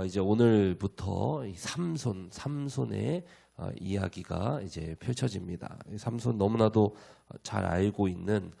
이제 오늘부터 이 삼손의 이야기가 이제 펼쳐집니다. 삼손 너무나도 잘 알고 있는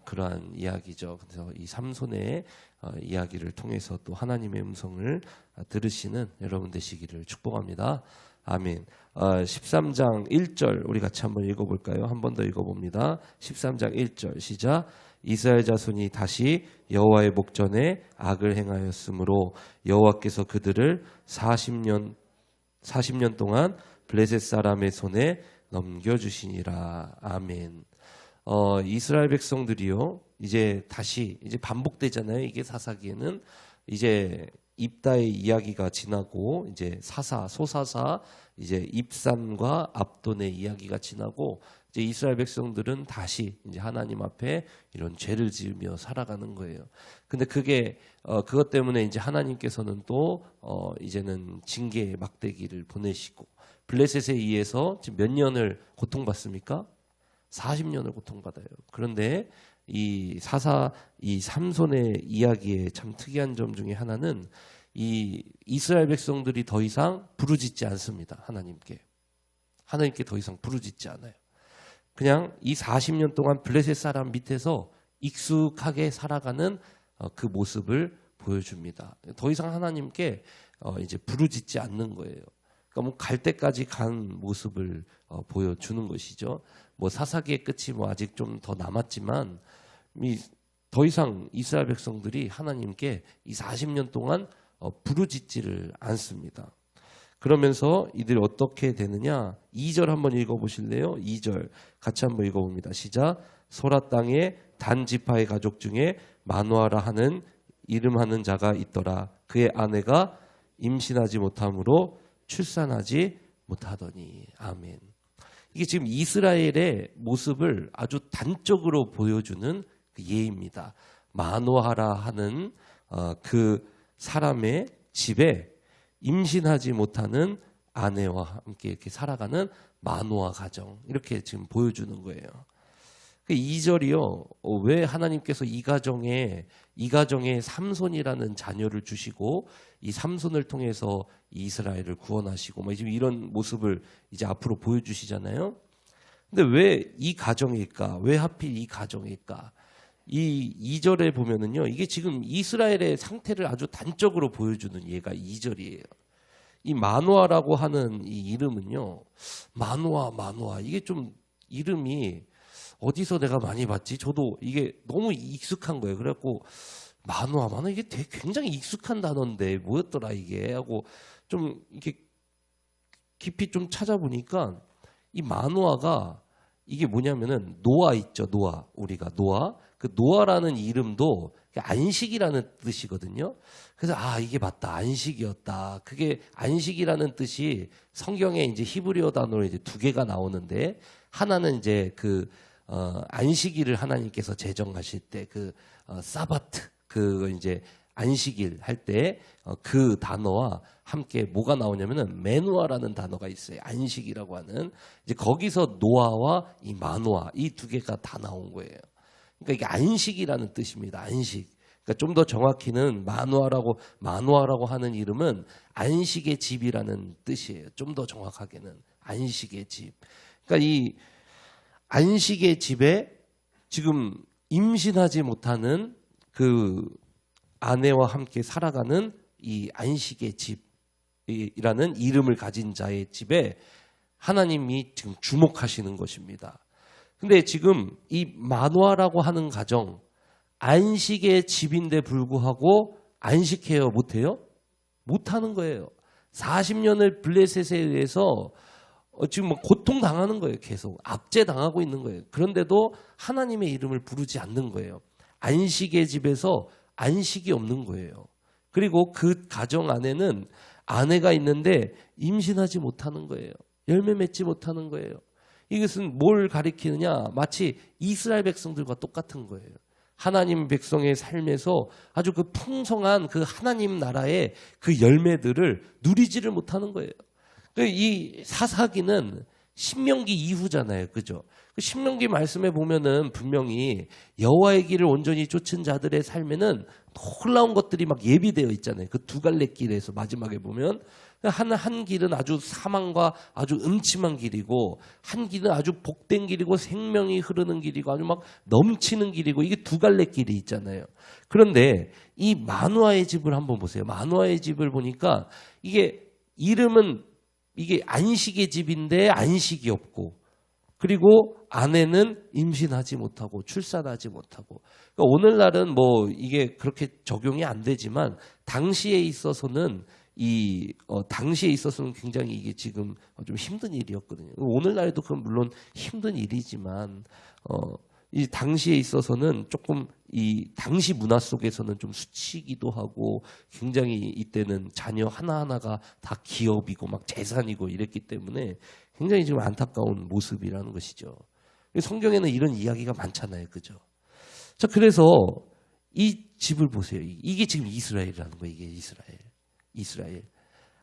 그러한 이야기죠. 그래서 이 삼손의 이야기를 통해서 또 하나님의 음성을 들으시는 여러분 되시기를 축복합니다. 아멘. 13장 1절 우리 같이 한번 읽어볼까요? 한 번 더 읽어봅니다. 13장 1절 시작. 이스라엘 자손이 다시 여호와의 목전에 악을 행하였으므로 여호와께서 그들을 40년 동안 블레셋 사람의 손에 넘겨주시니라. 아멘. 이스라엘 백성들이요 이제 다시 이제 반복되잖아요. 이게 사사기에는 이제 입다의 이야기가 지나고 이제 소사사 이제 입산과 압돈의 이야기가 지나고 이제 이스라엘 백성들은 다시 이제 하나님 앞에 이런 죄를 지으며 살아가는 거예요. 근데 그게 그것 때문에 이제 하나님께서는 또 이제는 징계의 막대기를 보내시고 블레셋에 의해서 지금 몇 년을 고통받습니까? 40년을 고통받아요. 그런데 이 삼손의 이야기의 참 특이한 점 중에 하나는 이 이스라엘 백성들이 더 이상 부르짖지 않습니다. 하나님께 더 이상 부르짖지 않아요. 그냥 이 40년 동안 블레셋 사람 밑에서 익숙하게 살아가는 그 모습을 보여줍니다. 더 이상 하나님께 이제 부르짖지 않는 거예요. 그러니까 뭐 갈 때까지 간 모습을 보여주는 것이죠. 뭐 사사기의 끝이 뭐 아직 좀 더 남았지만 더 이상 이스라엘 백성들이 하나님께 이 40년 동안 부르짖지를 않습니다. 그러면서 이들이 어떻게 되느냐? 2절 한번 읽어보실래요? 2절 같이 한번 읽어봅니다. 시작. 소라 땅에 단 지파의 가족 중에 마누아라 하는 이름하는 자가 있더라. 그의 아내가 임신하지 못함으로 출산하지 못하더니. 아멘. 이게 지금 이스라엘의 모습을 아주 단적으로 보여주는 그 예입니다. 마누아라 하는 그 사람의 집에 임신하지 못하는 아내와 함께 이렇게 살아가는 마누아 가정, 이렇게 지금 보여주는 거예요. 2절이요. 왜 하나님께서 이 가정에 삼손이라는 자녀를 주시고 이 삼손을 통해서 이스라엘을 구원하시고 뭐 지금 이런 모습을 이제 앞으로 보여주시잖아요. 근데 왜 이 가정일까? 왜 하필 이 가정일까? 이 2절에 보면은요, 이게 지금 이스라엘의 상태를 아주 단적으로 보여주는 예가 2절이에요. 이 마누아라고 하는 이 이름은요, 마누아 이게 좀 이름이 어디서 내가 많이 봤지? 저도 이게 너무 익숙한 거예요. 그래갖고 마누아 이게 되게 굉장히 익숙한 단어인데 뭐였더라 이게 하고 좀 이렇게 깊이 좀 찾아보니까 이 마누아가 이게 뭐냐면은 노아 있죠. 우리가 노아. 그 노아라는 이름도 안식이라는 뜻이거든요. 그래서 이게 맞다. 안식이었다. 그게 안식이라는 뜻이 성경에 이제 히브리어 단어로 이제 두 개가 나오는데 하나는 이제 그 안식일을 하나님께서 제정하실 때 그 사바트 그 이제 안식일 할 때 그 단어와 함께 뭐가 나오냐면은 메누아라는 단어가 있어요. 안식이라고 하는 이제 거기서 노아와 이 마누아 이 두 개가 다 나온 거예요. 그러니까 이게 안식이라는 뜻입니다. 안식. 그러니까 좀 더 정확히는 마누아라고 하는 이름은 안식의 집이라는 뜻이에요. 좀 더 정확하게는 안식의 집. 그러니까 이 안식의 집에 지금 임신하지 못하는 그 아내와 함께 살아가는 이 안식의 집이라는 이름을 가진 자의 집에 하나님이 지금 주목하시는 것입니다. 근데 지금 이 마누아라고 하는 가정, 안식의 집인데 불구하고 안식해요? 못해요? 못하는 거예요. 40년을 블레셋에 의해서 지금 뭐 고통당하는 거예요. 계속 압제당하고 있는 거예요. 그런데도 하나님의 이름을 부르지 않는 거예요. 안식의 집에서 안식이 없는 거예요. 그리고 그 가정 안에는 아내가 있는데 임신하지 못하는 거예요. 열매 맺지 못하는 거예요. 이것은 뭘 가리키느냐? 마치 이스라엘 백성들과 똑같은 거예요. 하나님 백성의 삶에서 아주 그 풍성한 그 하나님 나라의 그 열매들을 누리지를 못하는 거예요. 이 사사기는 신명기 이후잖아요. 그죠? 신명기 말씀에 보면은 분명히 여호와의 길을 온전히 쫓은 자들의 삶에는 놀라운 것들이 막 예비되어 있잖아요. 그 두 갈래 길에서 마지막에 보면 한 길은 아주 사망과 아주 음침한 길이고, 한 길은 아주 복된 길이고 생명이 흐르는 길이고 아주 막 넘치는 길이고, 이게 두 갈래 길이 있잖아요. 그런데 이 마누아의 집을 한번 보세요. 마누아의 집을 보니까 이게 이름은 이게 안식의 집인데 안식이 없고, 그리고 아내는 임신하지 못하고 출산하지 못하고. 그러니까 오늘날은 뭐 이게 그렇게 적용이 안 되지만 당시에 있어서는 당시에 있어서는 굉장히 이게 지금 좀 힘든 일이었거든요. 오늘날에도 그건 물론 힘든 일이지만 이 당시에 있어서는 조금 이 당시 문화 속에서는 좀 수치기도 하고, 굉장히 이때는 자녀 하나하나가 다 기업이고 막 재산이고 이랬기 때문에 굉장히 지금 안타까운 모습이라는 것이죠. 성경에는 이런 이야기가 많잖아요. 그죠? 자, 그래서 이 집을 보세요. 이게 지금 이스라엘이라는 거예요. 이게 이스라엘.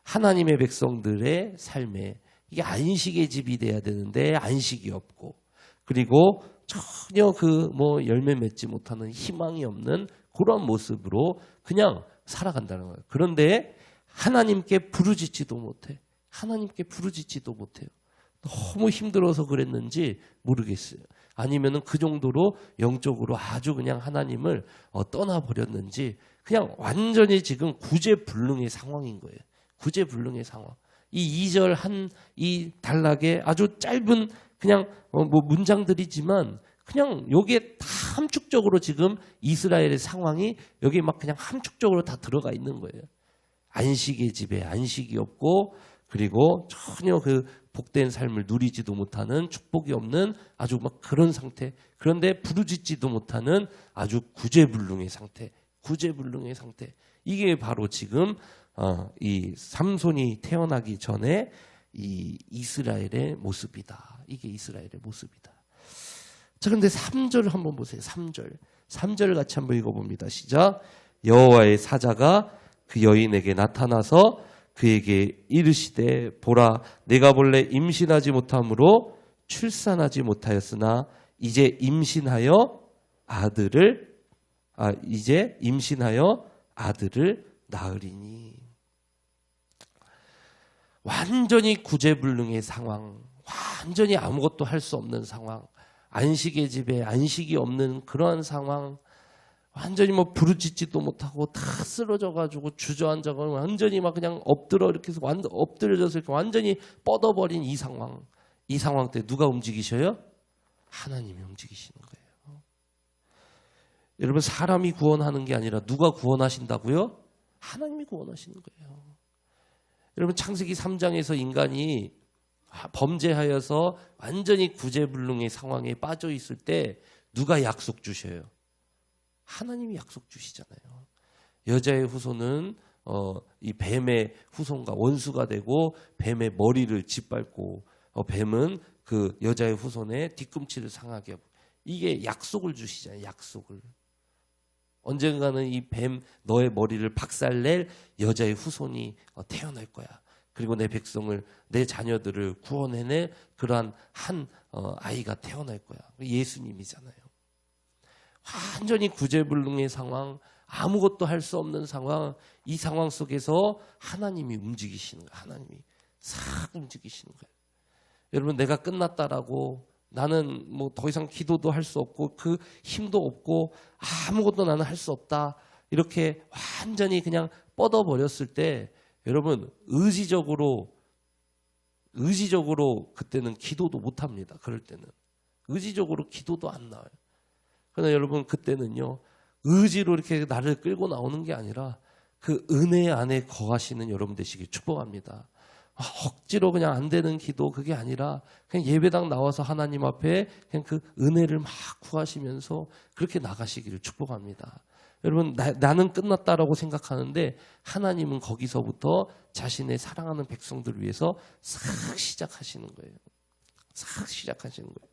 하나님의 백성들의 삶에 이게 안식의 집이 돼야 되는데 안식이 없고, 그리고 전혀 뭐 열매 맺지 못하는 희망이 없는 그런 모습으로 그냥 살아간다는 거예요. 그런데 하나님께 부르짖지도 못해. 하나님께 부르짖지도 못해요. 너무 힘들어서 그랬는지 모르겠어요. 아니면은 그 정도로 영적으로 아주 그냥 하나님을 떠나버렸는지 그냥 완전히 지금 구제불능의 상황인 거예요. 구제불능의 상황. 이 2절 이 단락에 아주 짧은 그냥 뭐 문장들이지만 그냥 여기에 다 함축적으로 지금 이스라엘의 상황이 여기 막 그냥 함축적으로 다 들어가 있는 거예요. 안식의 집에 안식이 없고, 그리고 전혀 그 복된 삶을 누리지도 못하는, 축복이 없는 아주 막 그런 상태. 그런데 부르짖지도 못하는 아주 구제불능의 상태. 구제불능의 상태. 이게 바로 지금 이 삼손이 태어나기 전에 이 이스라엘의 모습이다. 이게 이스라엘의 모습이다. 자, 그런데 3절 한번 보세요. 3절 같이 한번 읽어봅니다. 시작. 여호와의 사자가 그 여인에게 나타나서 그에게 이르시되, 보라, 내가 본래 임신하지 못함으로 출산하지 못하였으나 이제 임신하여 아들을 낳으리니. 완전히 구제불능의 상황, 완전히 아무것도 할 수 없는 상황, 안식의 집에 안식이 없는 그러한 상황, 완전히 뭐 부르짖지도 못하고 다 쓰러져가지고 주저앉아가지고 완전히 막 그냥 이렇게 해서 엎드려져서 이렇게 완전히 뻗어버린 이 상황 때 누가 움직이셔요? 하나님이 움직이시는 거예요. 여러분, 사람이 구원하는 게 아니라 누가 구원하신다고요? 하나님이 구원하시는 거예요. 여러분, 창세기 3장에서 인간이 범죄하여서 완전히 구제불능의 상황에 빠져 있을 때 누가 약속 주셔요? 하나님이 약속 주시잖아요. 여자의 후손은 이 뱀의 후손과 원수가 되고 뱀의 머리를 짓밟고 뱀은 그 여자의 후손의 뒤꿈치를 상하게 하고, 이게 약속을 주시잖아요. 약속을. 언젠가는 이 뱀 너의 머리를 박살낼 여자의 후손이 태어날 거야. 그리고 내 백성을, 내 자녀들을 구원해낼 그러한 한 아이가 태어날 거야. 예수님이잖아요. 완전히 구제불능의 상황, 아무것도 할 수 없는 상황, 이 상황 속에서 하나님이 움직이시는 거예요. 하나님이 싹 움직이시는 거예요. 여러분, 내가 끝났다라고, 나는 뭐 더 이상 기도도 할 수 없고 그 힘도 없고 아무것도 나는 할 수 없다, 이렇게 완전히 그냥 뻗어버렸을 때, 여러분, 의지적으로 그때는 기도도 못합니다. 그럴 때는 의지적으로 기도도 안 나와요. 그러나 여러분, 그때는요, 의지로 이렇게 나를 끌고 나오는 게 아니라 그 은혜 안에 거하시는 여러분 되시길 축복합니다. 억지로 그냥 안 되는 기도, 그게 아니라 그냥 예배당 나와서 하나님 앞에 그냥 그 은혜를 막 구하시면서 그렇게 나가시기를 축복합니다. 여러분, 나는 끝났다라고 생각하는데 하나님은 거기서부터 자신의 사랑하는 백성들을 위해서 싹 시작하시는 거예요. 싹 시작하시는 거예요.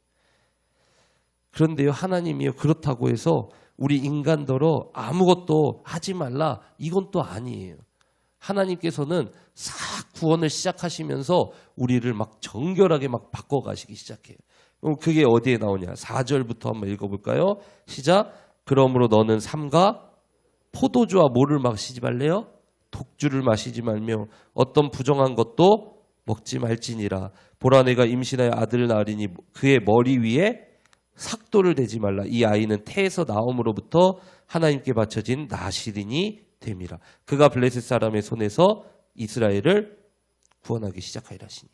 그런데요, 하나님이요, 그렇다고 해서 우리 인간더러 아무것도 하지 말라, 이건 또 아니에요. 하나님께서는 싹 구원을 시작하시면서 우리를 막 정결하게 막 바꿔가시기 시작해요. 그게 어디에 나오냐? 4절부터 한번 읽어볼까요? 시작. 그러므로 너는 삼가 포도주와 뭐를 마시지 말래요? 독주를 마시지 말며 어떤 부정한 것도 먹지 말지니라. 보라 내가 임신하여 아들을 낳으리니 그의 머리 위에 삭도를 대지 말라. 이 아이는 태에서 나옴으로부터 하나님께 바쳐진 나실인이 됨이라. 그가 블레셋 사람의 손에서 이스라엘을 구원하기 시작하리라 하시니.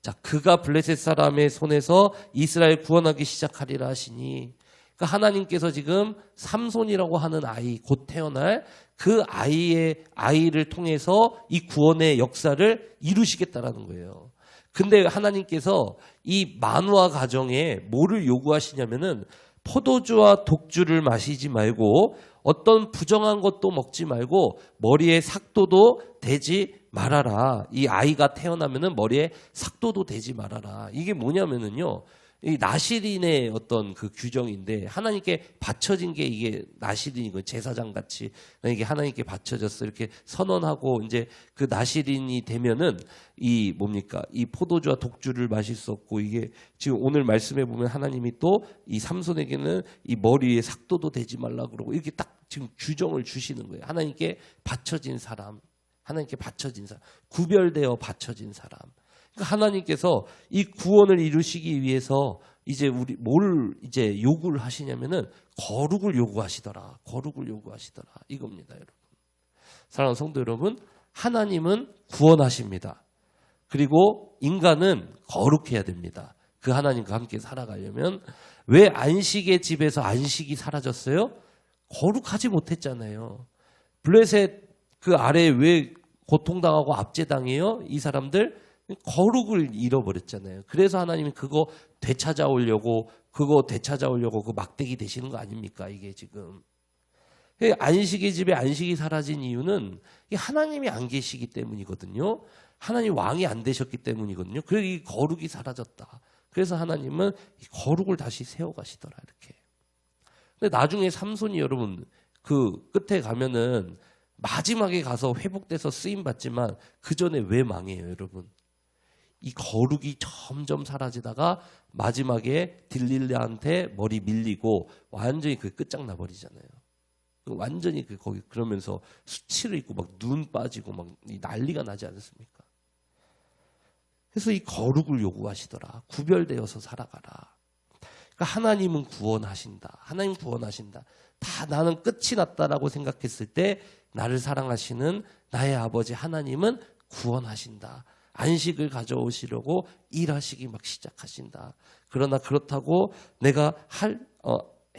자, 그가 블레셋 사람의 손에서 이스라엘 구원하기 시작하리라 하시니. 그러니까 하나님께서 지금 삼손이라고 하는 아이, 곧 태어날 그 아이를 통해서 이 구원의 역사를 이루시겠다라는 거예요. 근데 하나님께서 이 만화 가정에 뭐를 요구하시냐면은 포도주와 독주를 마시지 말고 어떤 부정한 것도 먹지 말고 머리에 삭도도 대지 말아라. 이 아이가 태어나면은 머리에 삭도도 대지 말아라. 이게 뭐냐면은요. 이 나실인의 어떤 그 규정인데 하나님께 바쳐진 게 이게 나실인이고 제사장 같이 이게 하나님께 바쳐졌어 이렇게 선언하고 이제 그 나실인이 되면은 이 뭡니까 이 포도주와 독주를 마실 수 없고 이게 지금 오늘 말씀해 보면 하나님이 또 이 삼손에게는 이 머리에 삭도도 대지 말라 그러고 이렇게 딱 지금 규정을 주시는 거예요. 하나님께 바쳐진 사람, 하나님께 바쳐진 사람, 구별되어 바쳐진 사람. 그러니까 하나님께서 이 구원을 이루시기 위해서 이제 우리 뭘 이제 요구를 하시냐면은 거룩을 요구하시더라. 거룩을 요구하시더라. 이겁니다, 여러분. 사랑하는 성도 여러분, 하나님은 구원하십니다. 그리고 인간은 거룩해야 됩니다. 그 하나님과 함께 살아가려면 왜 안식의 집에서 안식이 사라졌어요? 거룩하지 못했잖아요. 블레셋 그 아래에 왜 고통당하고 압제당해요? 이 사람들 거룩을 잃어버렸잖아요. 그래서 하나님이 그거 되찾아오려고 그 막대기 되시는 거 아닙니까? 이게 지금 안식의 집에 안식이 사라진 이유는 하나님이 안 계시기 때문이거든요. 하나님 왕이 안 되셨기 때문이거든요. 그래서 이 거룩이 사라졌다. 그래서 하나님은 이 거룩을 다시 세워가시더라 이렇게. 근데 나중에 삼손이 여러분 그 끝에 가면은 마지막에 가서 회복돼서 쓰임 받지만 그 전에 왜 망해요, 여러분? 이 거룩이 점점 사라지다가 마지막에 딜릴라한테 머리 밀리고 완전히 그 끝장나 버리잖아요. 완전히 거기 그러면서 수치를 입고 막 눈 빠지고 막 난리가 나지 않습니까? 그래서 이 거룩을 요구하시더라. 구별되어서 살아가라. 그러니까 하나님은 구원하신다. 하나님 구원하신다. 다 나는 끝이 났다라고 생각했을 때 나를 사랑하시는 나의 아버지 하나님은 구원하신다. 안식을 가져오시려고 일하시기 막 시작하신다. 그러나 그렇다고 내가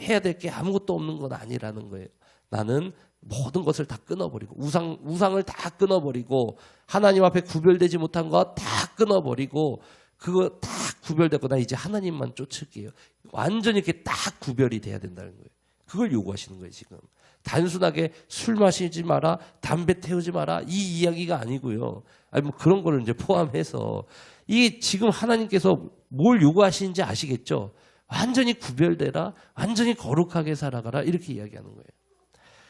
해야 될 게 아무것도 없는 건 아니라는 거예요. 나는 모든 것을 다 끊어버리고 우상을 다 끊어버리고 하나님 앞에 구별되지 못한 거 다 끊어버리고 그거 다 구별되고 나 이제 하나님만 쫓을게요. 완전히 이렇게 딱 구별이 돼야 된다는 거예요. 그걸 요구하시는 거예요, 지금. 단순하게 술 마시지 마라, 담배 태우지 마라 이 이야기가 아니고요. 아니 뭐 그런 거를 이제 포함해서 이게 지금 하나님께서 뭘 요구하시는지 아시겠죠? 완전히 구별되라, 완전히 거룩하게 살아가라 이렇게 이야기하는 거예요.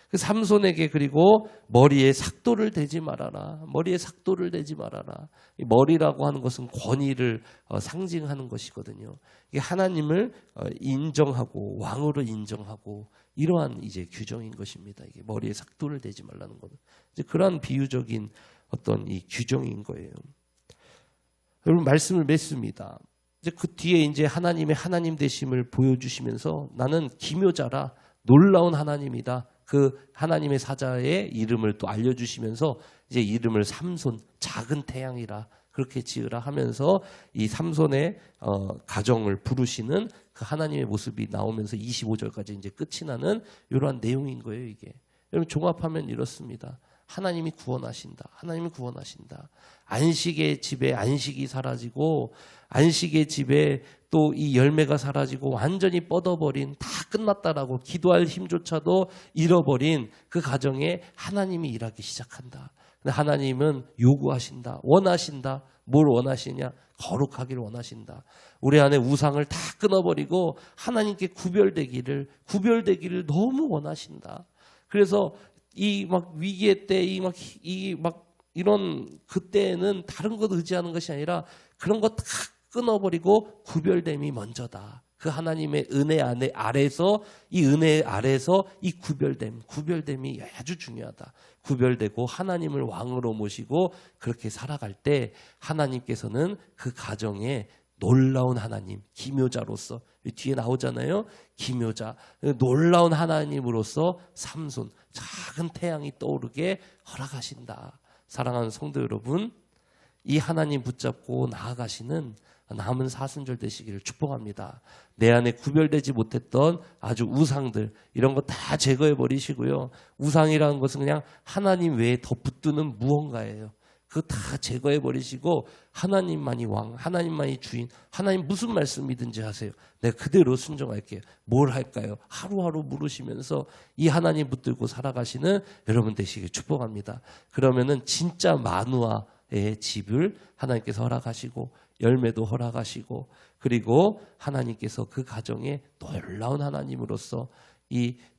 그 삼손에게 그리고 머리에 삭도를 대지 말아라. 머리에 삭도를 대지 말아라. 이 머리라고 하는 것은 권위를 상징하는 것이거든요. 이게 하나님을 인정하고 왕으로 인정하고 이러한 이제 규정인 것입니다. 이게 머리에 삭도를 대지 말라는 것은 이제 그러한 비유적인 어떤 이 규정인 거예요. 여러분 말씀을 맺습니다. 이제 그 뒤에 이제 하나님의 하나님 되심을 보여주시면서 나는 기묘자라 놀라운 하나님이다. 그 하나님의 사자의 이름을 또 알려주시면서 이제 이름을 삼손 작은 태양이라 그렇게 지으라 하면서 이 삼손의 가정을 부르시는 그 하나님의 모습이 나오면서 25절까지 이제 끝이 나는 이러한 내용인 거예요. 이게 여러분 종합하면 이렇습니다. 하나님이 구원하신다. 하나님이 구원하신다. 안식의 집에 안식이 사라지고 안식의 집에 또 이 열매가 사라지고 완전히 뻗어버린 다 끝났다라고 기도할 힘조차도 잃어버린 그 가정에 하나님이 일하기 시작한다. 근데 하나님은 요구하신다. 원하신다. 뭘 원하시냐? 거룩하기를 원하신다. 우리 안에 우상을 다 끊어버리고 하나님께 구별되기를 너무 원하신다. 그래서 이 막 위기의 때 이런 그때는 다른 것 의지하는 것이 아니라 그런 거 다 끊어버리고 구별됨이 먼저다. 그 하나님의 은혜 아래서 이 은혜 아래서 이 구별됨이 아주 중요하다. 구별되고 하나님을 왕으로 모시고 그렇게 살아갈 때 하나님께서는 그 가정에 놀라운 하나님, 기묘자로서 뒤에 나오잖아요. 기묘자, 놀라운 하나님으로서 삼손, 작은 태양이 떠오르게 허락하신다. 사랑하는 성도 여러분, 이 하나님 붙잡고 나아가시는 남은 사순절 되시기를 축복합니다. 내 안에 구별되지 못했던 아주 우상들 이런 거 다 제거해 버리시고요. 우상이라는 것은 그냥 하나님 외에 더 붙드는 무언가예요. 그거 다 제거해 버리시고 하나님만이 왕, 하나님만이 주인, 하나님 무슨 말씀이든지 하세요. 내가 그대로 순종할게요. 뭘 할까요? 하루하루 물으시면서 이 하나님 붙들고 살아가시는 여러분 되시길 축복합니다. 그러면은 진짜 마누아의 집을 하나님께서 허락하시고 열매도 허락하시고 그리고 하나님께서 그 가정에 놀라운 하나님으로서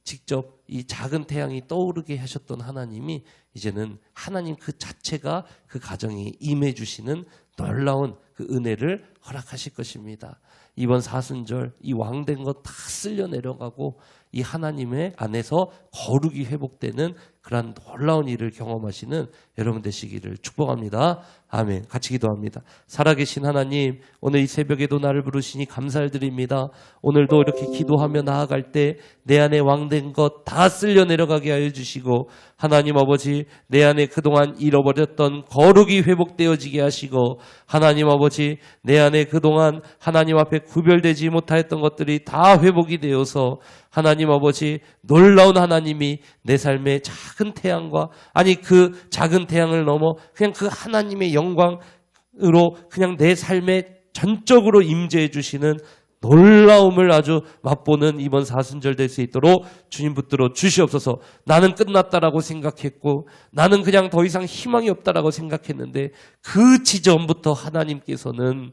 직접 이 작은 태양이 떠오르게 하셨던 하나님이 이제는 하나님 그 자체가 그 가정에 임해 주시는 놀라운 그 은혜를 허락하실 것입니다. 이번 사순절 이 왕된 것 다 쓸려 내려가고 이 하나님의 안에서 거룩이 회복되는 그러한 놀라운 일을 경험하시는 여러분 되시기를 축복합니다. 아멘. 같이 기도합니다. 살아계신 하나님, 오늘 이 새벽에도 나를 부르시니 감사를 드립니다. 오늘도 이렇게 기도하며 나아갈 때 내 안에 왕된 것 다 쓸려 내려가게 하여 주시고 하나님 아버지, 내 안에 그동안 잃어버렸던 거룩이 회복되어지게 하시고 하나님 아버지, 내 안에 그동안 하나님 앞에 구별되지 못하였던 것들이 다 회복이 되어서 하나님 아버지, 놀라운 하나님이 내 삶의 작은 태양과 아니 그 작은 태양을 넘어 그냥 그 하나님의 영광으로 그냥 내 삶에 전적으로 임재해 주시는 놀라움을 아주 맛보는 이번 사순절 될 수 있도록 주님 붙들어 주시옵소서. 나는 끝났다라고 생각했고 나는 그냥 더 이상 희망이 없다라고 생각했는데 그 지점부터 하나님께서는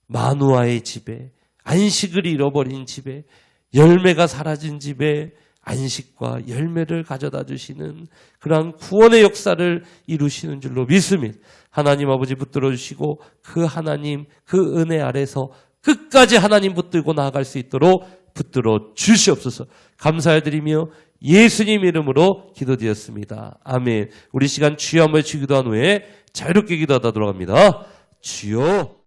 마누아의 집에, 안식을 잃어버린 집에, 열매가 사라진 집에 안식과 열매를 가져다 주시는 그러한 구원의 역사를 이루시는 줄로 믿습니다. 하나님 아버지 붙들어 주시고 그 하나님 그 은혜 아래서 끝까지 하나님 붙들고 나아갈 수 있도록 붙들어 주시옵소서. 감사드리며 예수님 이름으로 기도드렸습니다. 아멘. 우리 시간 주여 한번 기도한 후에 자유롭게 기도하다 돌아갑니다. 주여.